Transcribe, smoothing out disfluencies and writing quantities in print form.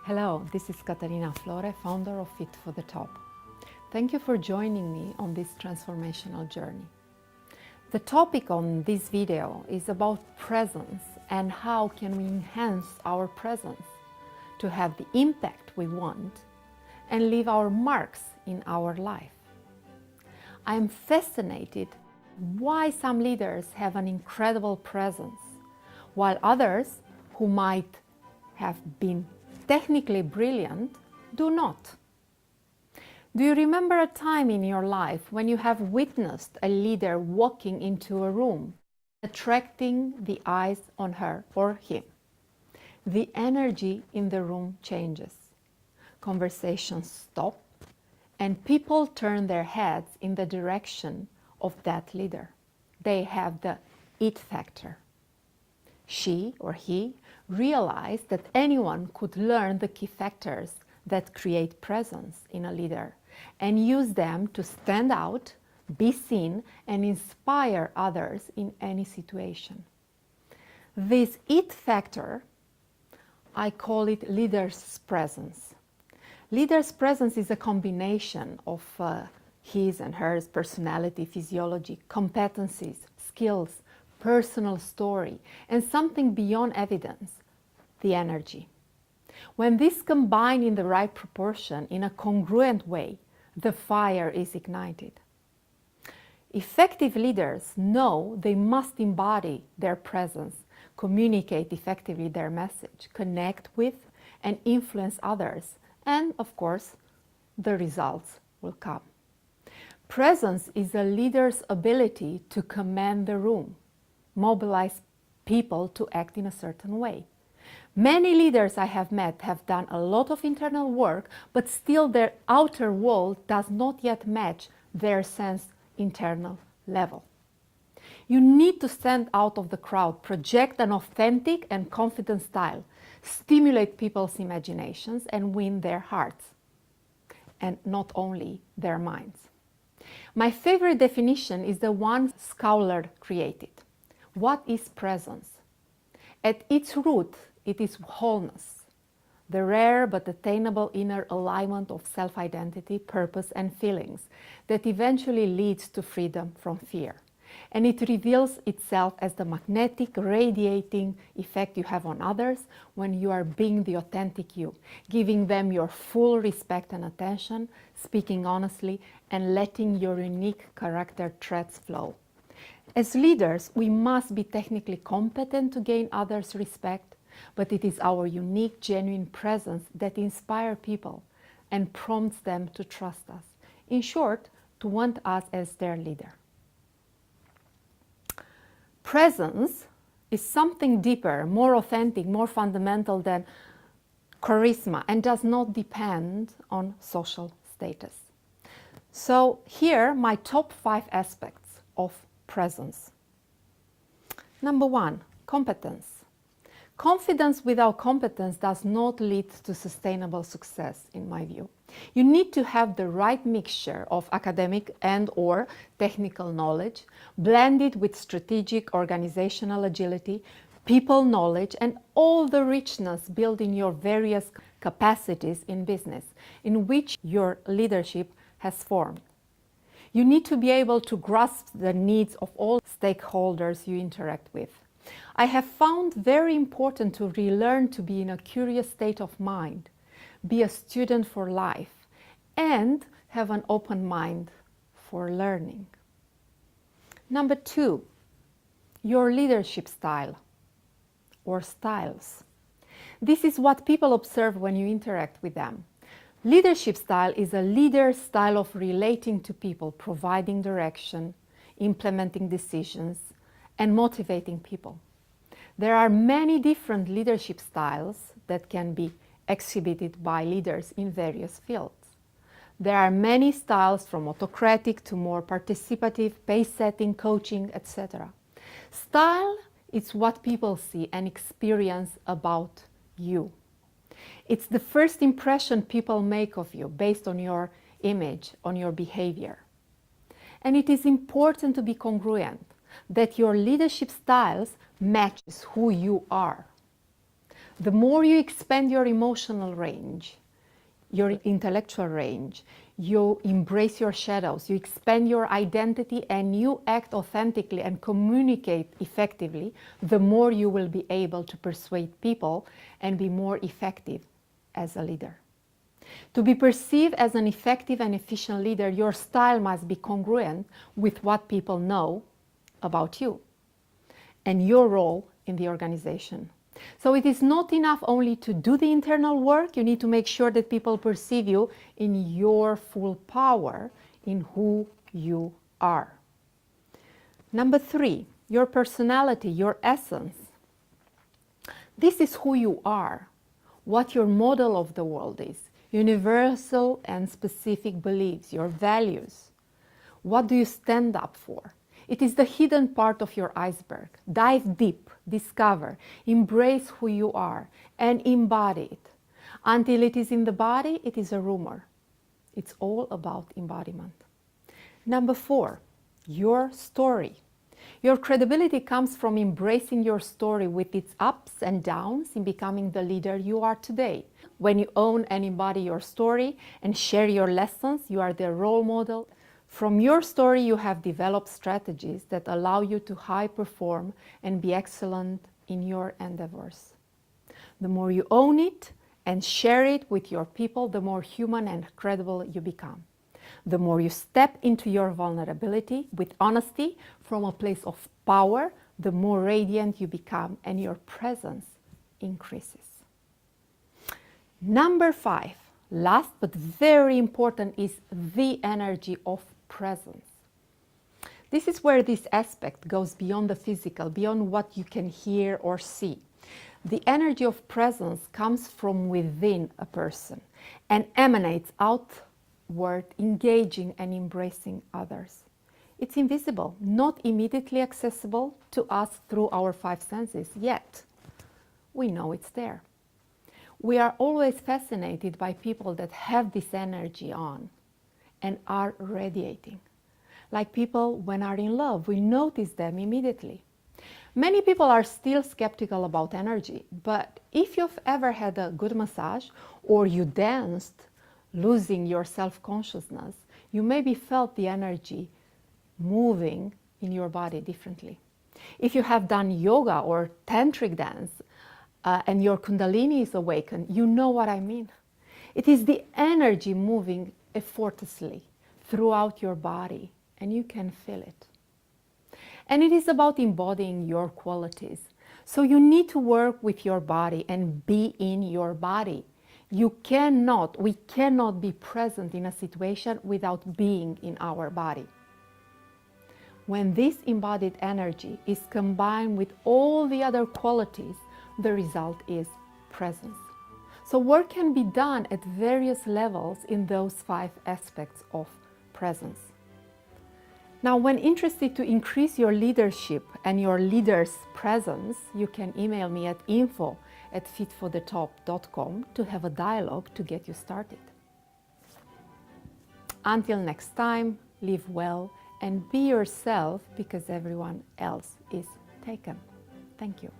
Hello, this is Catalina Flore, founder of FitForTheTop. Thank you for joining me on this transformational journey. The topic on this video is about presence and how can we enhance our presence to have the impact we want and leave our marks in our life. I am fascinated why some leaders have an incredible presence, while others who might have been technically brilliant do not. Do you remember a time in your life when you have witnessed a leader walking into a room, attracting the eyes on her or him? The energy in the room changes. Conversations stop and people turn their heads in the direction of that leader. They have the it factor. She or he realized that anyone could learn the key factors that create presence in a leader and use them to stand out, be seen, and inspire others in any situation. This it factor, I call it leader's presence. Leader's presence is a combination of his and hers personality, physiology, competencies, skills, personal story, and something beyond evidence, the energy. When this combined in the right proportion, in a congruent way, the fire is ignited. Effective leaders know they must embody their presence, communicate effectively their message, connect with and influence others, and of course, the results will come. Presence is a leader's ability to command the room, mobilize people to act in a certain way. Many leaders I have met have done a lot of internal work, but still their outer world does not yet match their sense internal level. You need to stand out of the crowd, project an authentic and confident style, stimulate people's imaginations and win their hearts, and not only their minds. My favorite definition is the one Schouler created. What is presence? At its root, it is wholeness, the rare but attainable inner alignment of self-identity, purpose, and feelings that eventually leads to freedom from fear. And it reveals itself as the magnetic, radiating effect you have on others when you are being the authentic you, giving them your full respect and attention, speaking honestly, and letting your unique character threads flow. As leaders, we must be technically competent to gain others' respect, but it is our unique, genuine presence that inspires people and prompts them to trust us. In short, to want us as their leader. Presence is something deeper, more authentic, more fundamental than charisma, and does not depend on social status. So here, my top 5 aspects of presence. Number 1, competence. Confidence without competence does not lead to sustainable success, in my view. You need to have the right mixture of academic and/or technical knowledge, blended with strategic organizational agility, people knowledge, and all the richness built in your various capacities in business, in which your leadership has formed. You need to be able to grasp the needs of all stakeholders you interact with. I have found very important to relearn to be in a curious state of mind, be a student for life, and have an open mind for learning. Number 2, your leadership style or styles. This is what people observe when you interact with them. Leadership style is a leader's style of relating to people, providing direction, implementing decisions, and motivating people. There are many different leadership styles that can be exhibited by leaders in various fields. There are many styles from autocratic to more participative, pace-setting, coaching, etc. Style is what people see and experience about you. It's the first impression people make of you based on your image, on your behavior. And it is important to be congruent, that your leadership styles matches who you are. The more you expand your emotional range, your intellectual range, you embrace your shadows, you expand your identity, and you act authentically and communicate effectively, the more you will be able to persuade people and be more effective as a leader. To be perceived as an effective and efficient leader, your style must be congruent with what people know about you and your role in the organization. So it is not enough only to do the internal work. You need to make sure that people perceive you in your full power, in who you are. Number 3, your personality, your essence. This is who you are, what your model of the world is, universal and specific beliefs, your values. What do you stand up for? It is the hidden part of your iceberg. Dive deep, discover, embrace who you are, and embody it. Until it is in the body, it is a rumor. It's all about embodiment. Number 4, your story. Your credibility comes from embracing your story with its ups and downs in becoming the leader you are today. When you own and embody your story and share your lessons, you are the role model. From your story, you have developed strategies that allow you to high perform and be excellent in your endeavors. The more you own it and share it with your people, the more human and credible you become. The more you step into your vulnerability with honesty from a place of power, the more radiant you become and your presence increases. Number 5, last but very important, is the energy of presence. This is where this aspect goes beyond the physical, beyond what you can hear or see. The energy of presence comes from within a person and emanates outward, engaging and embracing others. It's invisible, not immediately accessible to us through our 5 senses, yet we know it's there. We are always fascinated by people that have this energy on and are radiating. Like people when are in love, we notice them immediately. Many people are still skeptical about energy, but if you've ever had a good massage or you danced, losing your self-consciousness, you maybe felt the energy moving in your body differently. If you have done yoga or tantric dance and your kundalini is awakened, you know what I mean. It is the energy moving effortlessly throughout your body, and you can feel it. And it is about embodying your qualities. So you need to work with your body and be in your body. We cannot be present in a situation without being in our body. When this embodied energy is combined with all the other qualities, the result is presence. So work can be done at various levels in those 5 aspects of presence. Now, when interested to increase your leadership and your leader's presence, you can email me at info@fitforthetop.com to have a dialogue to get you started. Until next time, live well and be yourself, because everyone else is taken. Thank you.